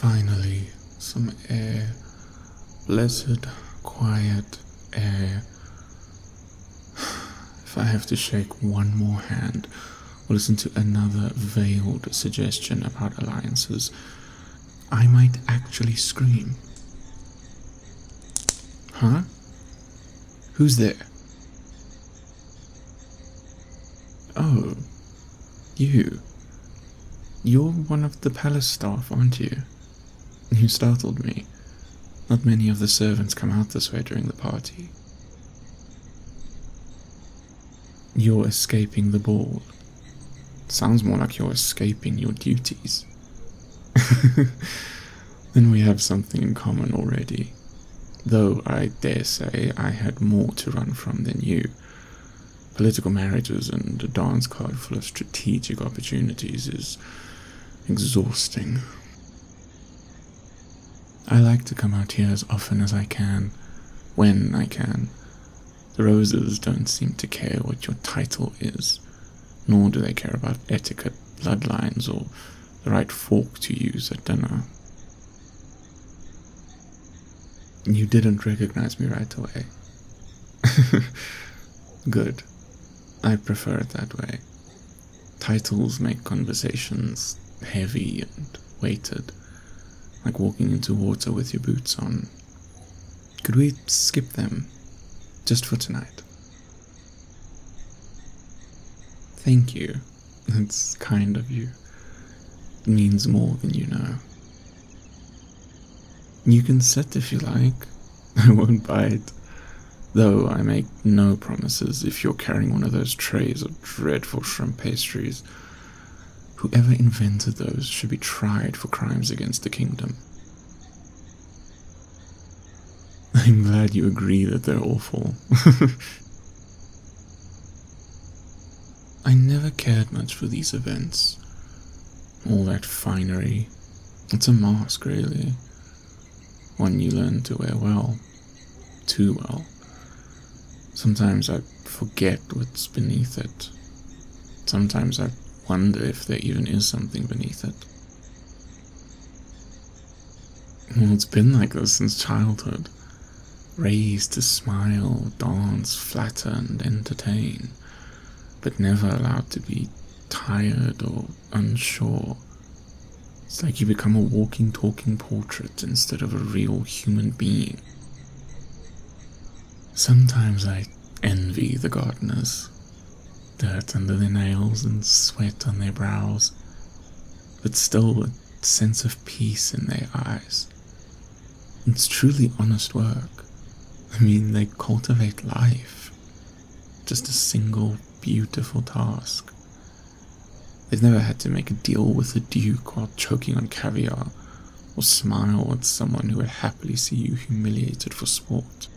Finally, some air. Blessed, quiet air. If I have to shake one more hand or listen to another veiled suggestion about alliances, I might actually scream. Huh? Who's there? Oh, you. You're one of the palace staff, aren't you? You startled me. Not many of the servants come out this way during the party. You're escaping the ball. Sounds more like you're escaping your duties. Then we have something in common already. Though I dare say I had more to run from than you. Political marriages and a dance card full of strategic opportunities is exhausting. I like to come out here as often as I can, when I can. The roses don't seem to care what your title is, nor do they care about etiquette, bloodlines, or the right fork to use at dinner. You didn't recognize me right away. Good. I prefer it that way. Titles make conversations heavy and weighted, like walking into water with your boots on. Could we skip them, just for tonight? Thank you. It's kind of you. It means more than you know. You can sit if you like. I won't bite. Though I make no promises if you're carrying one of those trays of dreadful shrimp pastries. Whoever invented those should be tried for crimes against the kingdom. I'm glad you agree that they're awful. I never cared much for these events. All that finery. It's a mask, really. One you learn to wear well. Too well. Sometimes I forget what's beneath it. Sometimes I wonder if there even is something beneath it. Well, it's been like this since childhood. Raised to smile, dance, flatter, and entertain, but never allowed to be tired or unsure. It's like you become a walking, talking portrait instead of a real human being. Sometimes I envy the gardeners. Dirt under their nails and sweat on their brows, but still a sense of peace in their eyes. It's truly honest work. I mean, they cultivate life. Just a single, beautiful task. They've never had to make a deal with a duke while choking on caviar, or smile at someone who would happily see you humiliated for sport.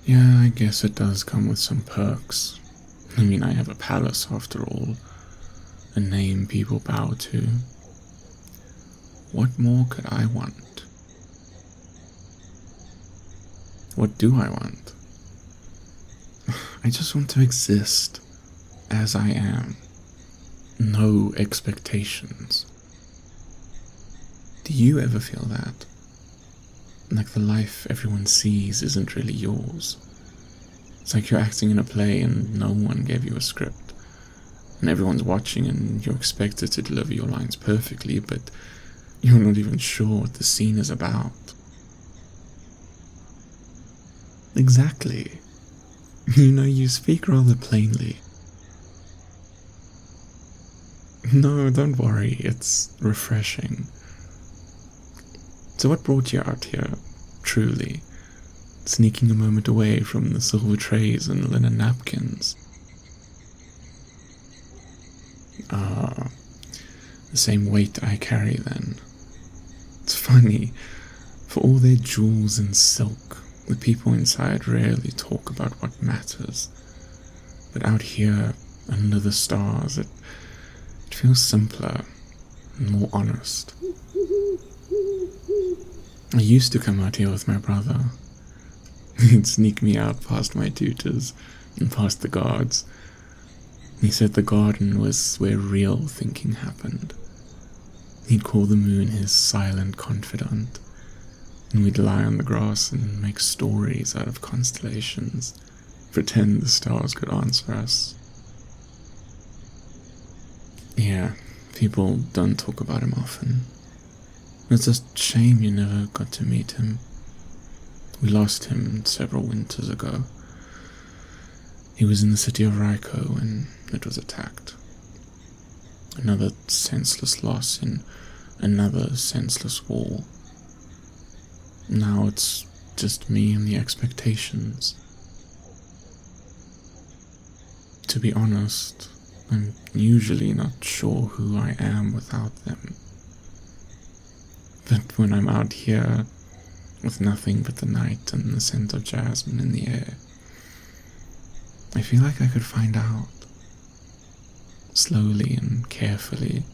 Yeah, I guess it does come with some perks. I mean, I have a palace after all, a name people bow to. What more could I want? What do I want? I just want to exist as I am. No expectations. Do you ever feel that? Like the life everyone sees isn't really yours. It's like you're acting in a play and no one gave you a script. And everyone's watching and you're expected to deliver your lines perfectly, but you're not even sure what the scene is about. Exactly. You know, you speak rather plainly. No, don't worry, it's refreshing. So what brought you out here, truly? Sneaking a moment away from the silver trays and linen napkins. Ah, the same weight I carry then. It's funny, for all their jewels and silk, the people inside rarely talk about what matters. But out here, under the stars, it feels simpler and more honest. I used to come out here with my brother. He'd sneak me out past my tutors and past the guards. He said the garden was where real thinking happened. He'd call the moon his silent confidant, and we'd lie on the grass and make stories out of constellations, pretend the stars could answer us. Yeah, people don't talk about him often. It's a shame you never got to meet him. We lost him several winters ago. He was in the city of Raiko when it was attacked. Another senseless loss in another senseless war. Now it's just me and the expectations. To be honest, I'm usually not sure who I am without them. But when I'm out here, with nothing but the night and the scent of jasmine in the air, I feel like I could find out, slowly and carefully,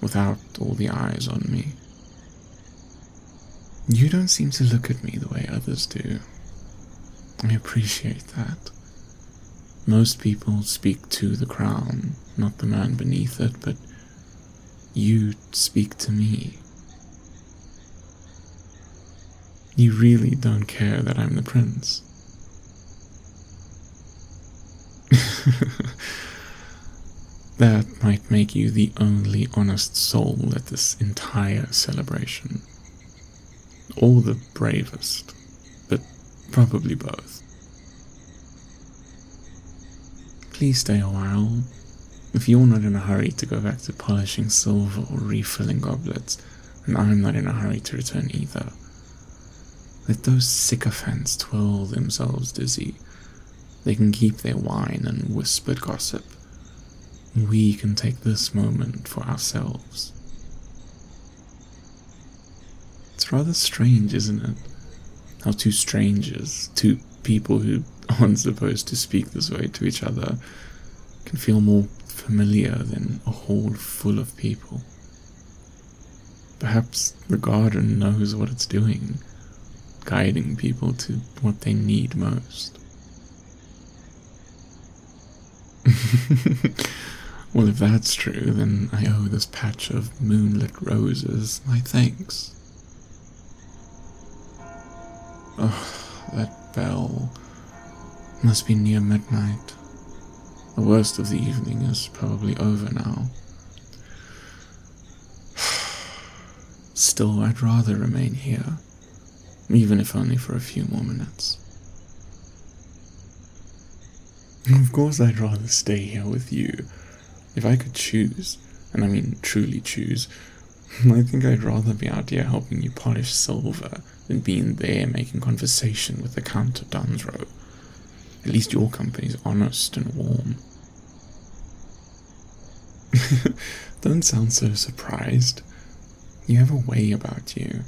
without all the eyes on me. You don't seem to look at me the way others do. I appreciate that. Most people speak to the crown, not the man beneath it, but you speak to me. You really don't care that I'm the prince. That might make you the only honest soul at this entire celebration. Or the bravest, but probably both. Please stay a while. If you're not in a hurry to go back to polishing silver or refilling goblets, and I'm not in a hurry to return either. Let those sycophants twirl themselves dizzy. They can keep their wine and whispered gossip. We can take this moment for ourselves. It's rather strange, isn't it? How two strangers, two people who aren't supposed to speak this way to each other, can feel more familiar than a hall full of people. Perhaps the garden knows what it's doing, guiding people to what they need most. Well, if that's true, then I owe this patch of moonlit roses my thanks. Oh, that bell. Must be near midnight. The worst of the evening is probably over now. Still, I'd rather remain here, even if only for a few more minutes. Of course I'd rather stay here with you. If I could choose, and I mean truly choose, I think I'd rather be out here helping you polish silver than being there making conversation with the Count of Dunsrow. At least your company's honest and warm. Don't sound so surprised. You have a way about you.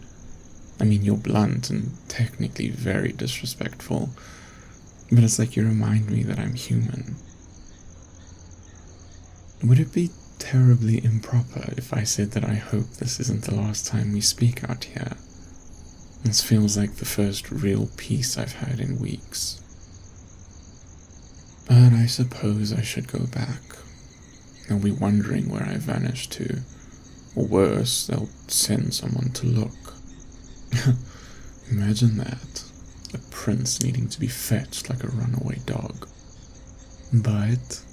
I mean, you're blunt and technically very disrespectful, but it's like you remind me that I'm human. Would it be terribly improper if I said that I hope this isn't the last time we speak out here? This feels like the first real peace I've had in weeks. But I suppose I should go back. They'll be wondering where I vanished to. Or worse, they'll send someone to look. Imagine that. A prince needing to be fetched like a runaway dog. But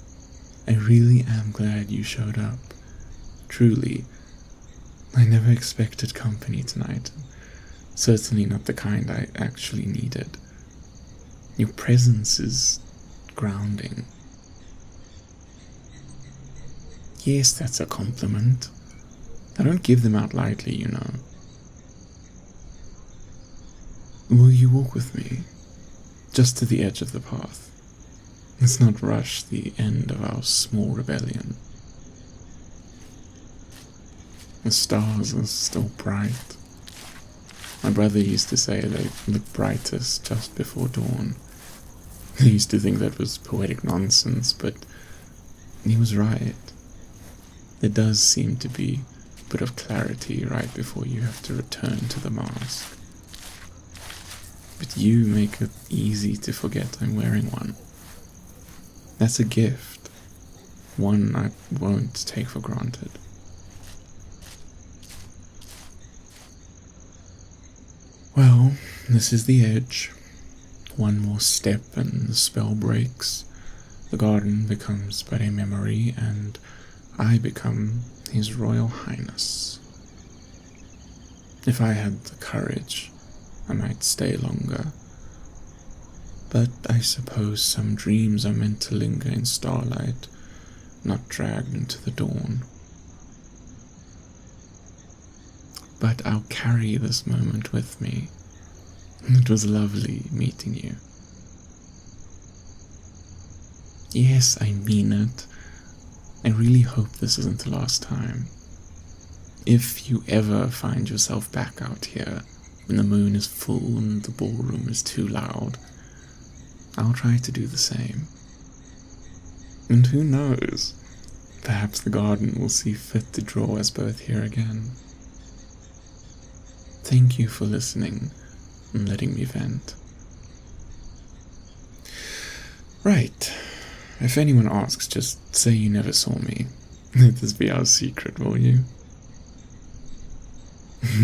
I really am glad you showed up. Truly. I never expected company tonight. Certainly not the kind I actually needed. Your presence is grounding. Yes, that's a compliment. I don't give them out lightly, you know. Will you walk with me? Just to the edge of the path. Let's not rush the end of our small rebellion. The stars are still bright. My brother used to say they look brightest just before dawn. I used to think that was poetic nonsense, but he was right. There does seem to be a bit of clarity right before you have to return to the mask. But you make it easy to forget I'm wearing one. That's a gift, one I won't take for granted. Well, this is the edge. One more step and the spell breaks. The garden becomes but a memory, and I become His Royal Highness. If I had the courage, I might stay longer. But I suppose some dreams are meant to linger in starlight, not dragged into the dawn. But I'll carry this moment with me. It was lovely meeting you. Yes, I mean it. I really hope this isn't the last time. If you ever find yourself back out here when the moon is full and the ballroom is too loud, I'll try to do the same. And who knows, perhaps the garden will see fit to draw us both here again. Thank you for listening and letting me vent. Right, if anyone asks, just say you never saw me. Let this be our secret, will you?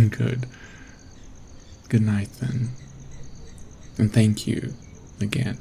Good. Good night then. And thank you again.